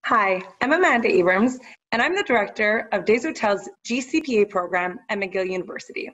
Hi, I'm Amanda Abrams, and I'm the director of Des Hotels' GCPA program at McGill University.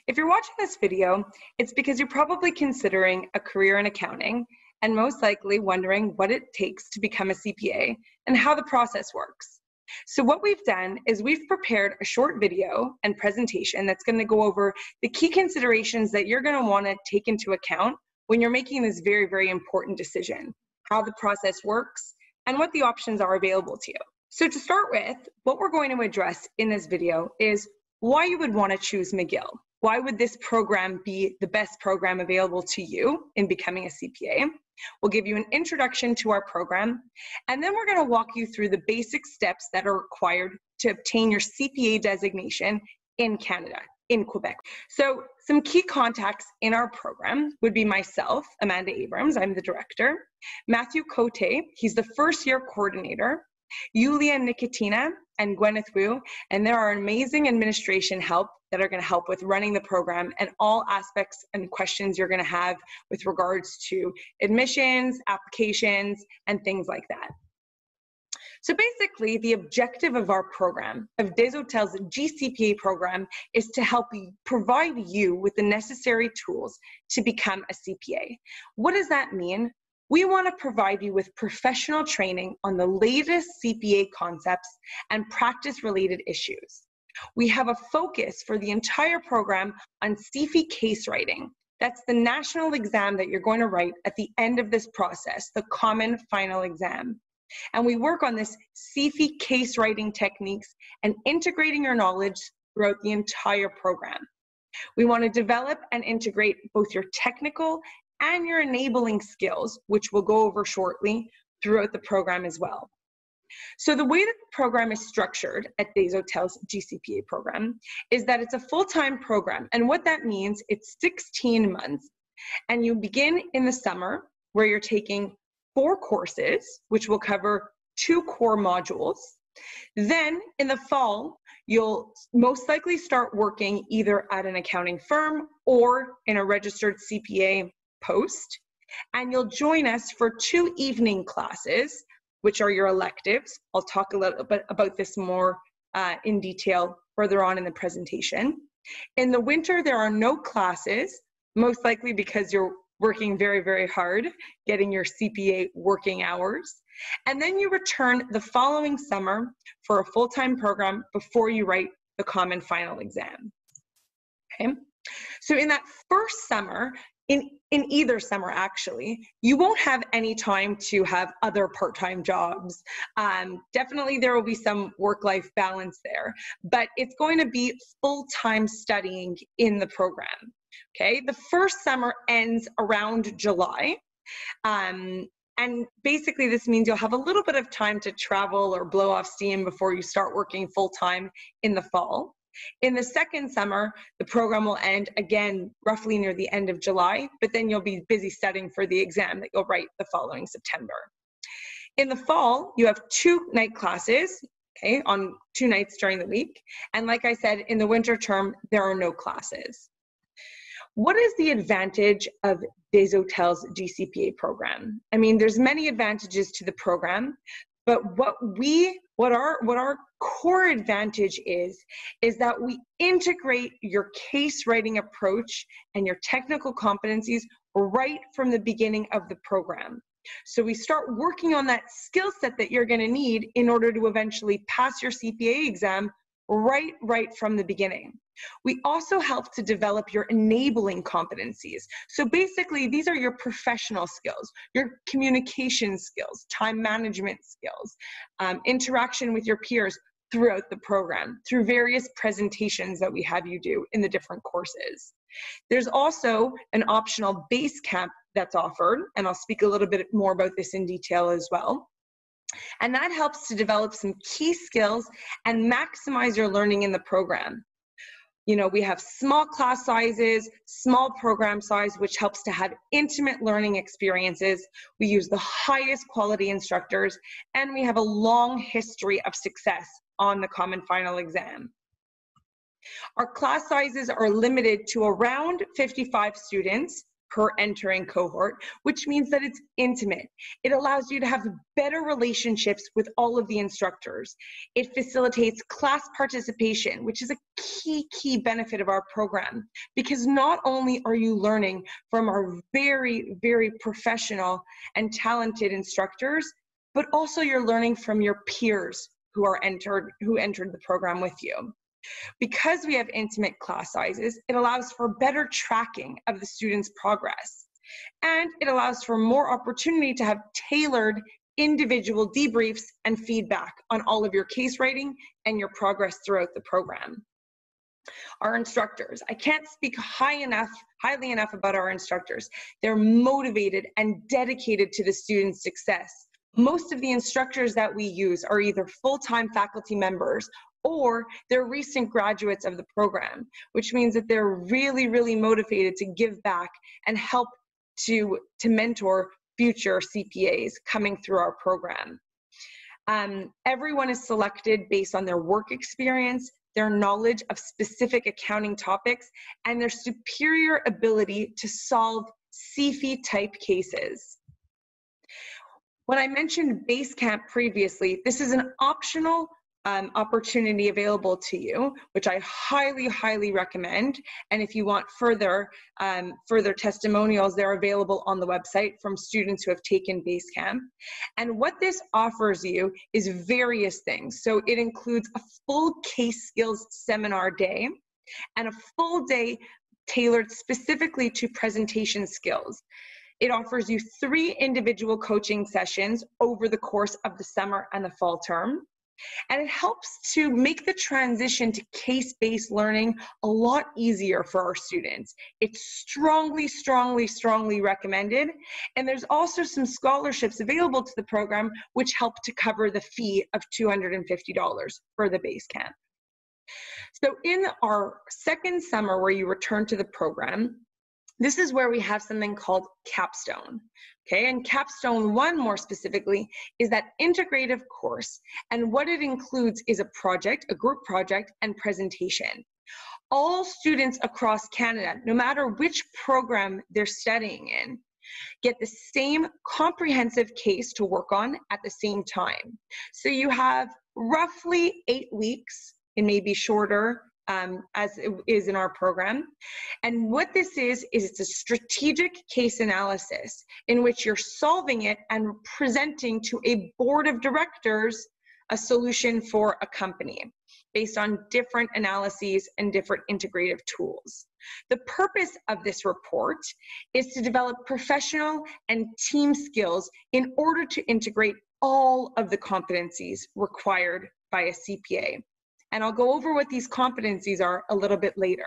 If you're watching this video, it's because you're probably considering a career in accounting and most likely wondering what it takes to become a CPA and how the process works. So what we've done is we've prepared a short video and presentation that's going to go over the key considerations that you're going to want to take into account when you're making this very, very important decision, how the process works, and what the options are available to you. So to start with, what we're going to address in this video is why you would want to choose McGill. Why would this program be the best program available to you in becoming a CPA? We'll give you an introduction to our program, and then we're going to walk you through the basic steps that are required to obtain your CPA designation in Canada, in Quebec. So some key contacts in our program would be myself, Amanda Abrams, I'm the director, Matthew Cote, he's the first year coordinator, Yulia Nikitina and Gwyneth Wu, and there are amazing administration help that are going to help with running the program and all aspects and questions you're going to have with regards to admissions, applications, and things like that. So basically, the objective of our program, of Des Hotels' GCPA program, is to help provide you with the necessary tools to become a CPA. What does that mean? We want to provide you with professional training on the latest CPA concepts and practice-related issues. We have a focus for the entire program on CFE case writing. That's the national exam that you're going to write at the end of this process, the common final exam. And we work on this CFE case writing techniques and integrating your knowledge throughout the entire program. We want to develop and integrate both your technical and your enabling skills, which we'll go over shortly, throughout the program as well. So the way that the program is structured at Des Hotels' GCPA program is that it's a full-time program. And what that means, it's 16 months. And you begin in the summer where you're taking 4 courses, which will cover 2 core modules. Then in the fall, you'll most likely start working either at an accounting firm or in a registered CPA post. And you'll join us for 2 evening classes, which are your electives. I'll talk a little bit about this more in detail further on in the presentation. In the winter, there are no classes, most likely because you're working very, very hard, getting your CPA working hours. And then you return the following summer for a full-time program before you write the common final exam. Okay? So in that first summer, in either summer actually, you won't have any time to have other part-time jobs. Definitely there will be some work-life balance there, but it's going to be full-time studying in the program. Okay, the first summer ends around July. And basically this means you'll have a little bit of time to travel or blow off steam before you start working full-time in the fall. In the second summer, the program will end again roughly near the end of July, but then you'll be busy studying for the exam that you'll write the following September. In the fall, you have 2 night classes, okay, on 2 nights during the week. And like I said, in the winter term, there are no classes. What is the advantage of Des Hotels' GCPA program? I mean, there's many advantages to the program, but what our core advantage is that we integrate your case writing approach and your technical competencies right from the beginning of the program. So we start working on that skill set that you're going to need in order to eventually pass your CPA exam right from the beginning. We also help to develop your enabling competencies. So basically, these are your professional skills, your communication skills, time management skills, interaction with your peers throughout the program, through various presentations that we have you do in the different courses. There's also an optional base camp that's offered, and I'll speak a little bit more about this in detail as well. And that helps to develop some key skills and maximize your learning in the program. You know, we have small class sizes, small program size, which helps to have intimate learning experiences. We use the highest quality instructors, and we have a long history of success on the common final exam. Our class sizes are limited to around 55 students per entering cohort, which means that it's intimate. It allows you to have better relationships with all of the instructors. It facilitates class participation, which is a key benefit of our program, because not only are you learning from our very professional and talented instructors, but also you're learning from your peers who entered the program with you. Because we have intimate class sizes, it allows for better tracking of the students' progress. And it allows for more opportunity to have tailored individual debriefs and feedback on all of your case writing and your progress throughout the program. Our instructors, I can't speak highly enough about our instructors. They're motivated and dedicated to the students' success. Most of the instructors that we use are either full-time faculty members or they're recent graduates of the program, which means that they're really motivated to give back and help to mentor future CPAs coming through our program. Everyone is selected based on their work experience, their knowledge of specific accounting topics, and their superior ability to solve CFE-type cases. When I mentioned Basecamp previously, this is an optional opportunity available to you, which I highly recommend. And if you want further testimonials, they're available on the website from students who have taken Basecamp. And what this offers you is various things. So it includes a full case skills seminar day and a full day tailored specifically to presentation skills. It offers you 3 individual coaching sessions over the course of the summer and the fall term. And it helps to make the transition to case-based learning a lot easier for our students. It's strongly recommended. And there's also some scholarships available to the program which help to cover the fee of $250 for the Basecamp. So in our second summer where you return to the program, this is where we have something called Capstone, okay? And Capstone 1, more specifically, is that integrative course. And what it includes is a project, a group project, and presentation. All students across Canada, no matter which program they're studying in, get the same comprehensive case to work on at the same time. So you have roughly 8 weeks, it may be shorter, as it is in our program. And what this is it's a strategic case analysis in which you're solving it and presenting to a board of directors a solution for a company based on different analyses and different integrative tools. The purpose of this report is to develop professional and team skills in order to integrate all of the competencies required by a CPA. And I'll go over what these competencies are a little bit later.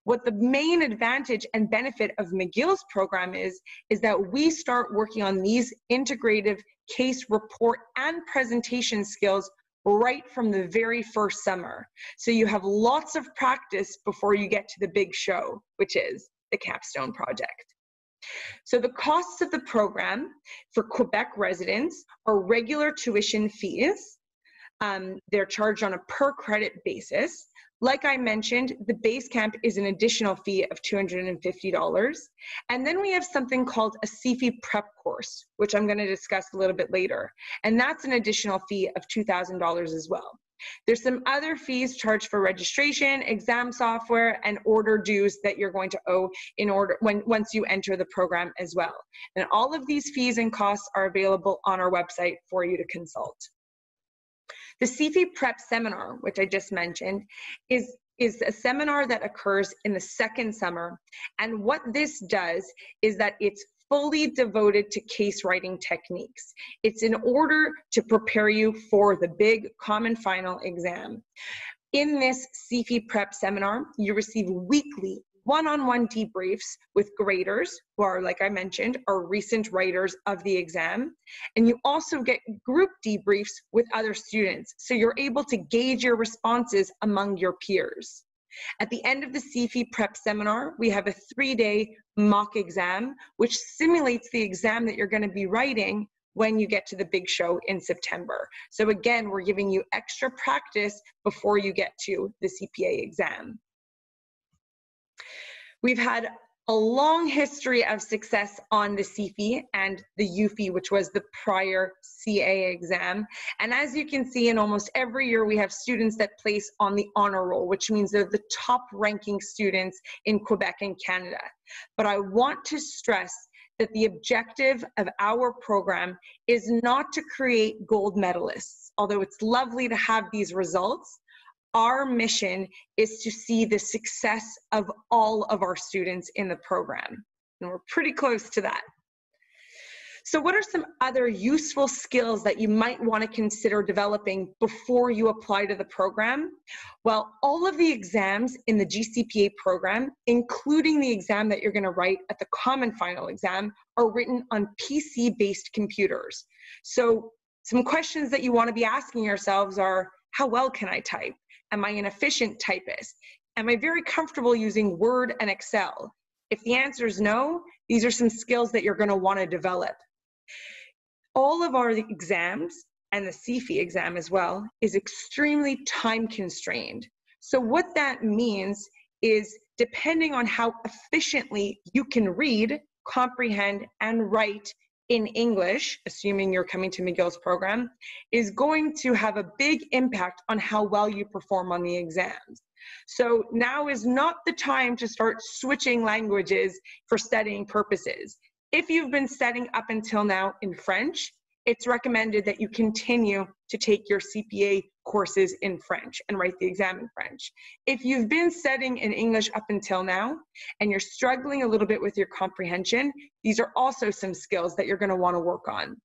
What the main advantage and benefit of McGill's program is that we start working on these integrative case report and presentation skills right from the very first summer. So you have lots of practice before you get to the big show, which is the Capstone project. So the costs of the program for Quebec residents are regular tuition fees. They're charged on a per credit basis. Like I mentioned, the Basecamp is an additional fee of $250. And then we have something called a CFE prep course, which I'm going to discuss a little bit later. And that's an additional fee of $2,000 as well. There's some other fees charged for registration, exam software, and order dues that you're going to owe once you enter the program as well. And all of these fees and costs are available on our website for you to consult. The CFE Prep Seminar, which I just mentioned, is a seminar that occurs in the second summer. And what this does is that it's fully devoted to case writing techniques. It's in order to prepare you for the big common final exam. In this CFE Prep Seminar, you receive weekly one-on-one debriefs with graders who are, like I mentioned, are recent writers of the exam. And you also get group debriefs with other students. So you're able to gauge your responses among your peers. At the end of the CFE Prep Seminar, we have a 3-day mock exam, which simulates the exam that you're going to be writing when you get to the big show in September. So again, we're giving you extra practice before you get to the CPA exam. We've had a long history of success on the CFE and the UFE, which was the prior CA exam. And as you can see, in almost every year, we have students that place on the honor roll, which means they're the top ranking students in Quebec and Canada. But I want to stress that the objective of our program is not to create gold medalists. Although it's lovely to have these results, our mission is to see the success of all of our students in the program. And we're pretty close to that. So what are some other useful skills that you might want to consider developing before you apply to the program? Well, all of the exams in the GCPA program, including the exam that you're going to write at the common final exam, are written on PC-based computers. So some questions that you want to be asking yourselves are, how well can I type? Am I an efficient typist? Am I very comfortable using Word and Excel? If the answer is no, these are some skills that you're going to want to develop. All of our exams, and the CFE exam as well, is extremely time constrained. So what that means is, depending on how efficiently you can read, comprehend, and write in English, assuming you're coming to McGill's program, is going to have a big impact on how well you perform on the exams. So now is not the time to start switching languages for studying purposes. If you've been studying up until now in French, it's recommended that you continue to take your CPA courses in French and write the exam in French. If you've been studying in English up until now and you're struggling a little bit with your comprehension, these are also some skills that you're going to want to work on.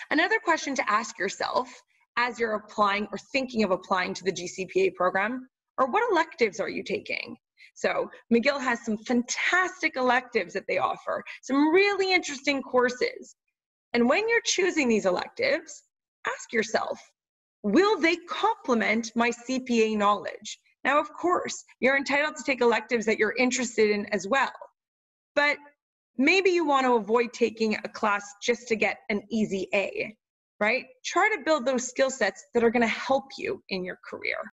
Another question to ask yourself as you're applying or thinking of applying to the GCPA program are, what electives are you taking? So McGill has some fantastic electives that they offer, some really interesting courses. And when you're choosing these electives, ask yourself, will they complement my CPA knowledge? Now, of course, you're entitled to take electives that you're interested in as well, but maybe you want to avoid taking a class just to get an easy A, right? Try to build those skill sets that are going to help you in your career.